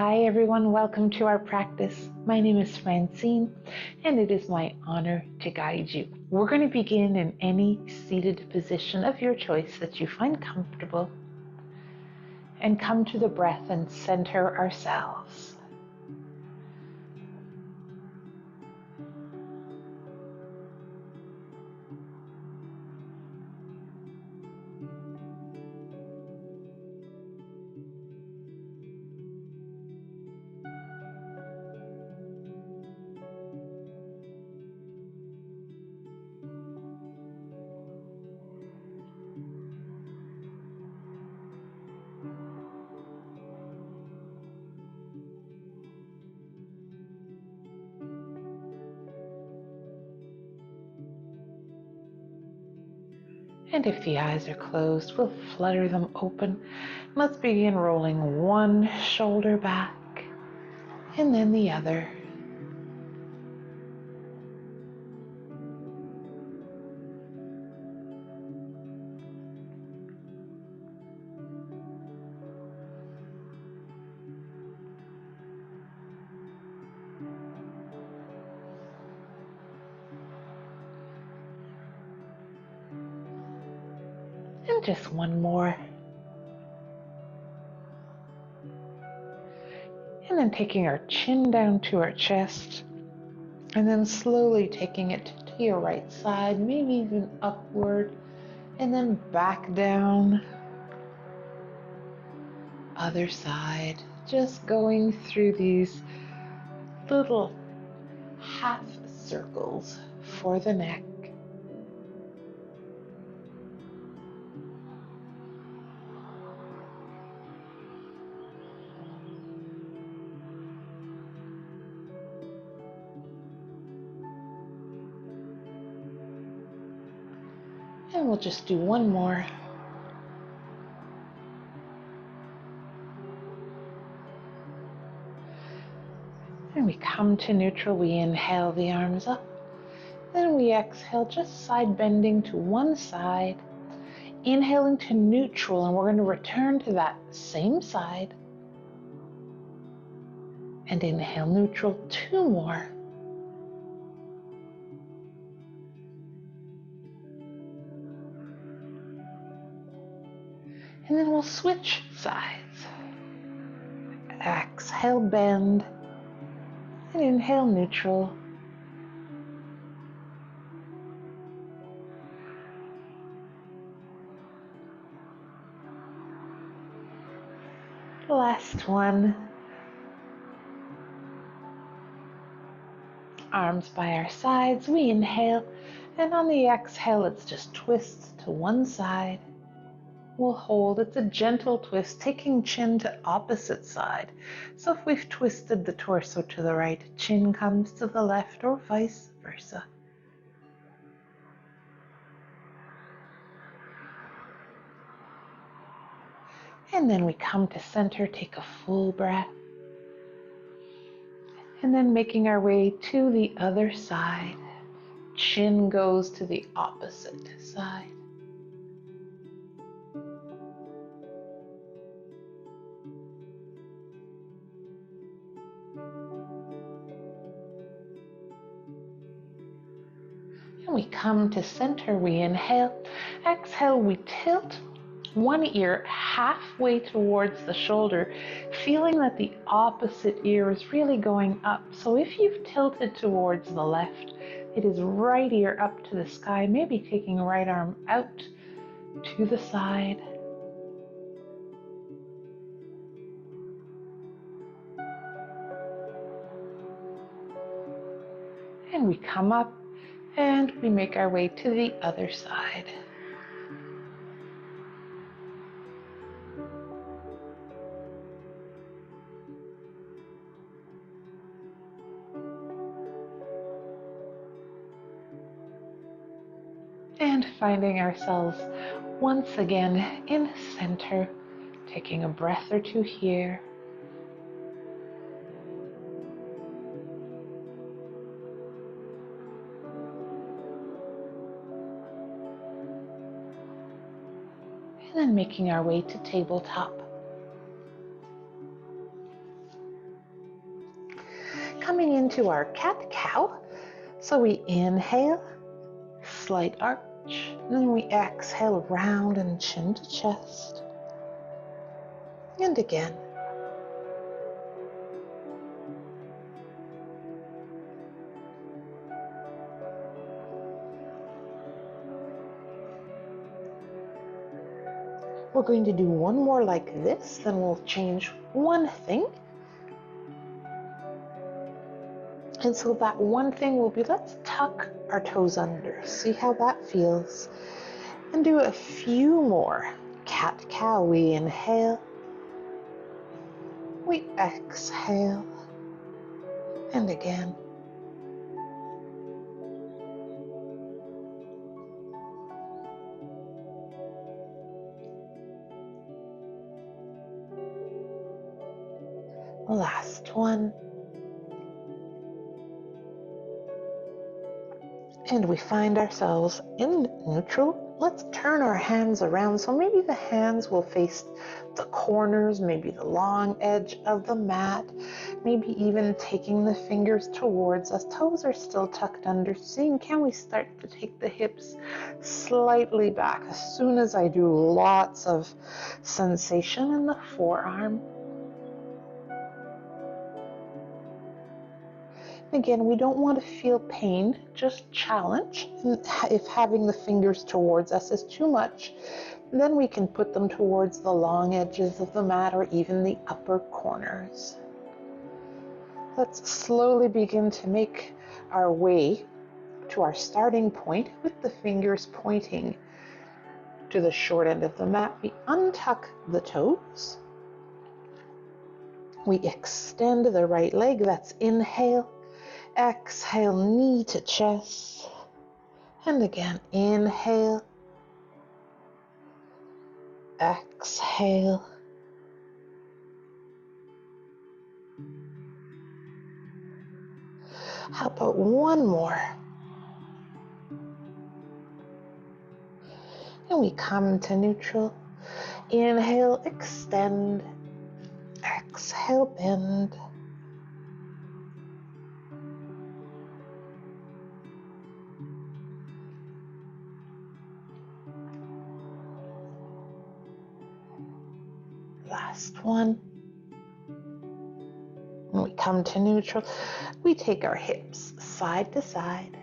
Hi everyone, welcome to our practice. My name is Francine and it is my honor to guide you. We're going to begin in any seated position of your choice that you find comfortable and come to the breath and center ourselves. And if the eyes are closed, we'll flutter them open. Let's begin rolling one shoulder back and then the other. And just one more. And then taking our chin down to our chest, and then slowly taking it to your right side, maybe even upward, and then back down. Other side, just going through these little half circles for the neck. And we'll just do one more. And we come to neutral. We inhale the arms up. Then we exhale, just side bending to one side. Inhaling to neutral, and we're going to return to that same side. And inhale neutral, two more. And then we'll switch sides. Exhale, bend, and inhale neutral. Last one. Arms by our sides, we inhale, and on the exhale, let's just twist to one side. We'll hold. It's a gentle twist, taking chin to opposite side. So if we've twisted the torso to the right, chin comes to the left, or vice versa. And then we come to center, take a full breath. And then making our way to the other side. Chin goes to the opposite side. And we come to center, we inhale. Exhale, we tilt one ear halfway towards the shoulder, feeling that the opposite ear is really going up. So if you've tilted towards the left, it is right ear up to the sky, maybe taking right arm out to the side. And we come up and we make our way to the other side. And finding ourselves once again in center, taking a breath or two here. And then making our way to tabletop. into our cat-cow. So we inhale, slight arch, and then we exhale, round and chin to chest. And again. We're going to do one more like this, then we'll change one thing. And so that one thing will be, let's tuck our toes under. See how that feels. And do a few more. Cat-cow, we inhale. We exhale. And again. Last one. And we find ourselves in neutral. Let's turn our hands around. So maybe the hands will face the corners, maybe the long edge of the mat, maybe even taking the fingers towards us. Toes are still tucked under. Seeing, can we start to take the hips slightly back? As soon as I do, lots of sensation in the forearm. Again, we don't want to feel pain, just challenge. If having the fingers towards us is too much, then we can put them towards the long edges of the mat or even the upper corners. Let's slowly begin to make our way to our starting point with the fingers pointing to the short end of the mat. We untuck the toes. We extend the right leg. That's inhale. Exhale, knee to chest. And again, inhale. Exhale. How about one more? And we come to neutral. Inhale, extend. Exhale, bend. Last one. When we come to neutral, we take our hips side to side.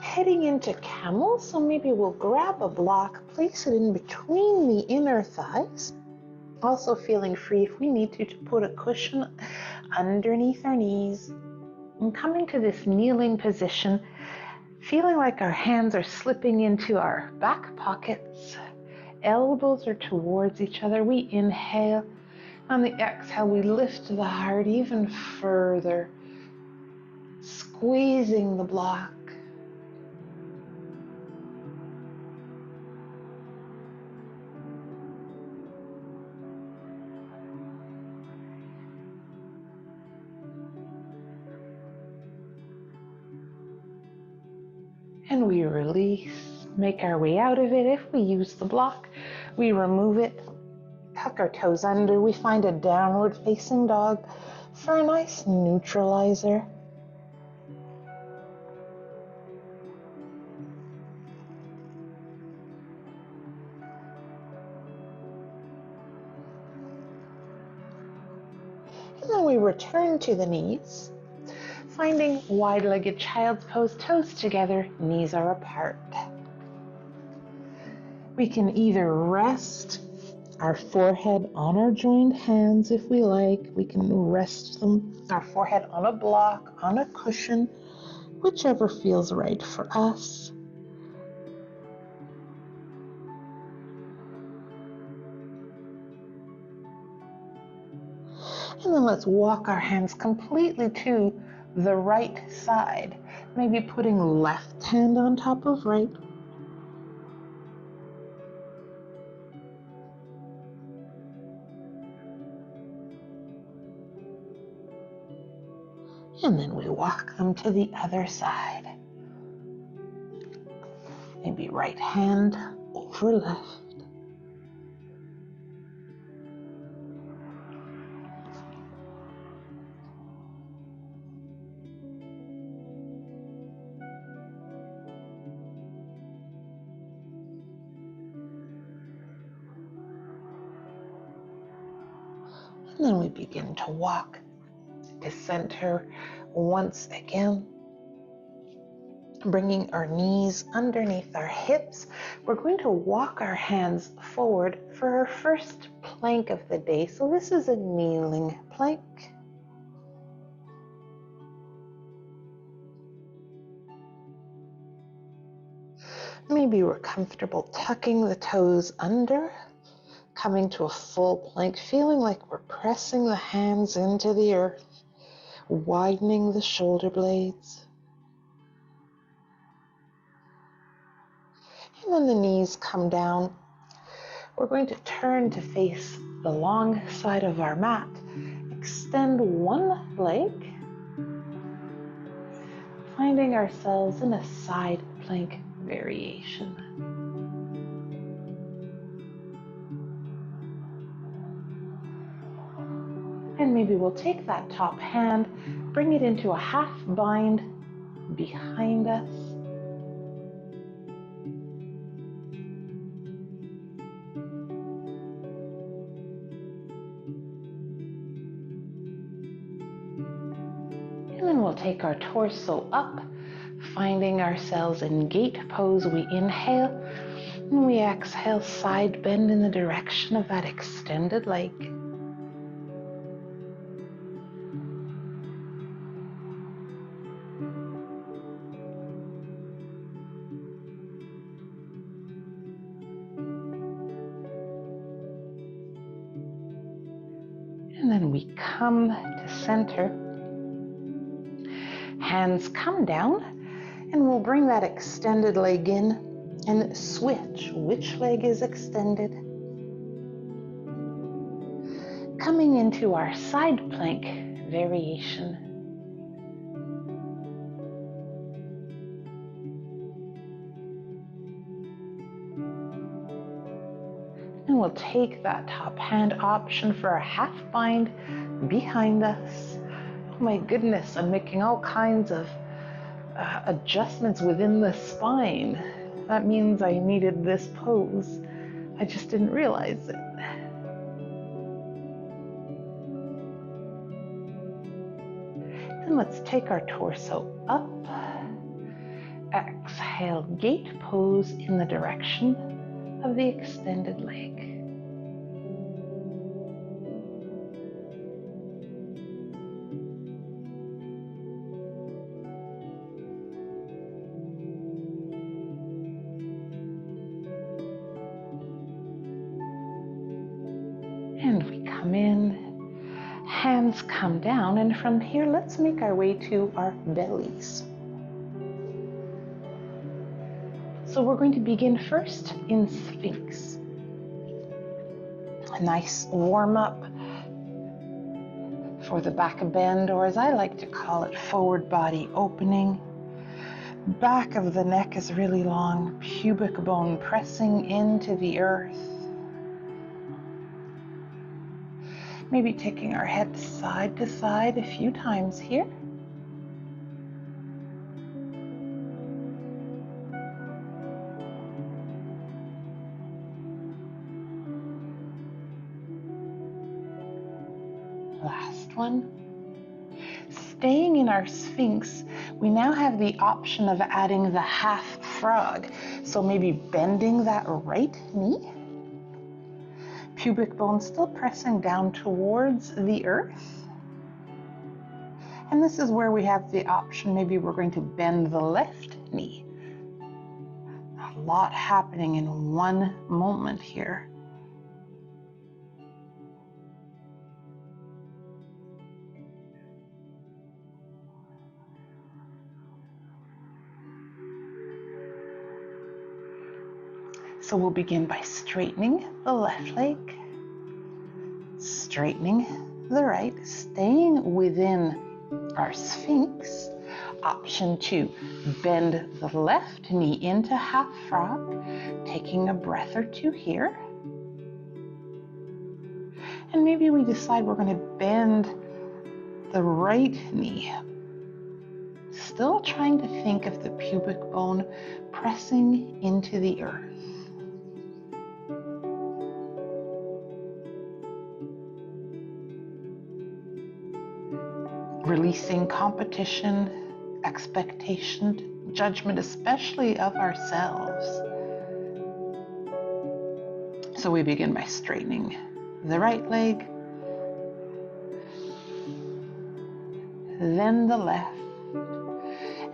Heading into camel, so maybe we'll grab a block, place it in between the inner thighs. Also feeling free if we need to put a cushion underneath our knees. And coming to this kneeling position, feeling like our hands are slipping into our back pockets. Elbows are towards each other. We inhale. On the exhale, we lift the heart even further, squeezing the block. And we release, make our way out of it. If we use the block, we remove it, tuck our toes under. We find a downward facing dog for a nice neutralizer. And then we return to the knees, finding wide-legged child's pose, toes together, knees are apart. We can either rest our forehead on our joined hands if we like. We can rest our forehead on a block, on a cushion, whichever feels right for us. And then let's walk our hands completely to the right side. Maybe putting left hand on top of right. And then we walk them to the other side. Maybe right hand over left. then we begin to walk to center once again, bringing our knees underneath our hips. We're going to walk our hands forward for our first plank of the day. So this is a kneeling plank. Maybe we're comfortable tucking the toes under, coming to a full plank, feeling like we're pressing the hands into the earth, widening the shoulder blades. And then the knees come down. We're going to turn to face the long side of our mat. Extend one leg, finding ourselves in a side plank variation. And maybe we'll take that top hand, bring it into a half bind behind us. And then we'll take our torso up, finding ourselves in gate pose. We inhale, and we exhale, side bend in the direction of that extended leg. And then we come to center. Hands come down, and we'll bring that extended leg in and switch which leg is extended. Coming into our side plank variation. And we'll take that top hand option for a half bind behind us. Oh my goodness, I'm making all kinds of adjustments within the spine. That means I needed this pose. I just didn't realize it. Then let's take our torso up. Exhale, gate pose in the direction of the extended leg. And we come in, hands come down, and from here let's make our way to our bellies. So we're going to begin first in Sphinx. A nice warm up for the back bend, or as I like to call it, forward body opening. Back of the neck is really long, pubic bone pressing into the earth. Maybe taking our head side to side a few times here. Last one. Staying in our Sphinx, we now have the option of adding the half frog. So maybe bending that right knee. Pubic bone still pressing down towards the earth. And this is where we have the option, maybe we're going to bend the left knee. A lot happening in one moment here. So we'll begin by straightening the left leg, straightening the right, staying within our Sphinx. Option 2, bend the left knee into half frog, taking a breath or two here. And maybe we decide we're going to bend the right knee, still trying to think of the pubic bone pressing into the earth. releasing competition, expectation, judgment, especially of ourselves. So we begin by straightening the right leg, then the left.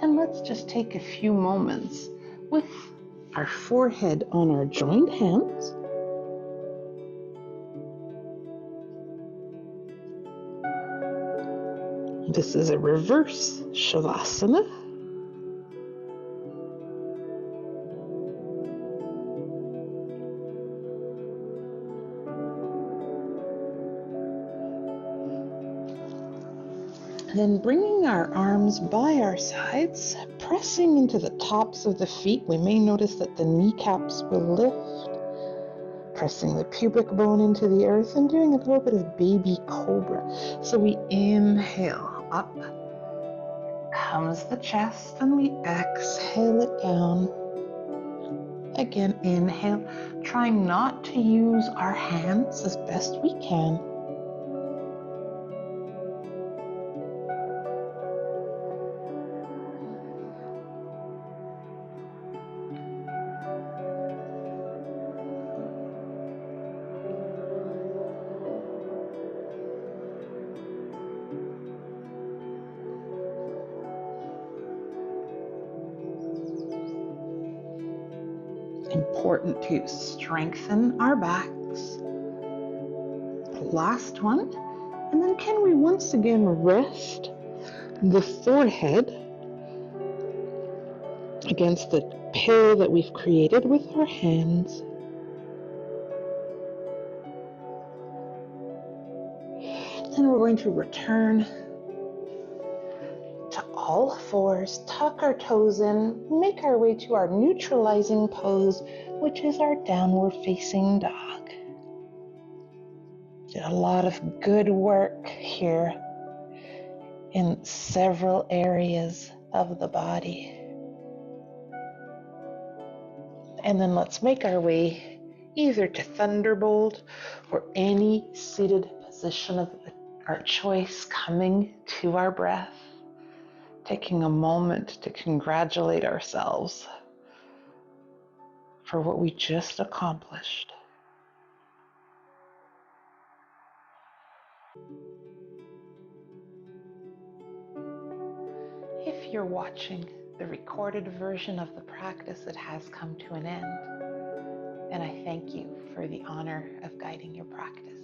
And let's just take a few moments with our forehead on our joined hands. This is a reverse Shavasana. Then bringing our arms by our sides, pressing into the tops of the feet. We may notice that the kneecaps will lift, pressing the pubic bone into the earth and doing a little bit of baby cobra. So we inhale up, comes the chest, and we exhale it down. Again, inhale, trying not to use our hands as best we can. Important to strengthen our backs. Last one. And then can we once again rest the forehead against the pillow that we've created with our hands. Then we're going to return to all fours, tuck our toes in, make our way to our neutralizing pose, which is our downward facing dog. Did a lot of good work here in several areas of the body. And then let's make our way either to Thunderbolt or any seated position of our choice, coming to our breath, taking a moment to congratulate ourselves for what we just accomplished. If you're watching the recorded version of the practice, it has come to an end, and I thank you for the honor of guiding your practice.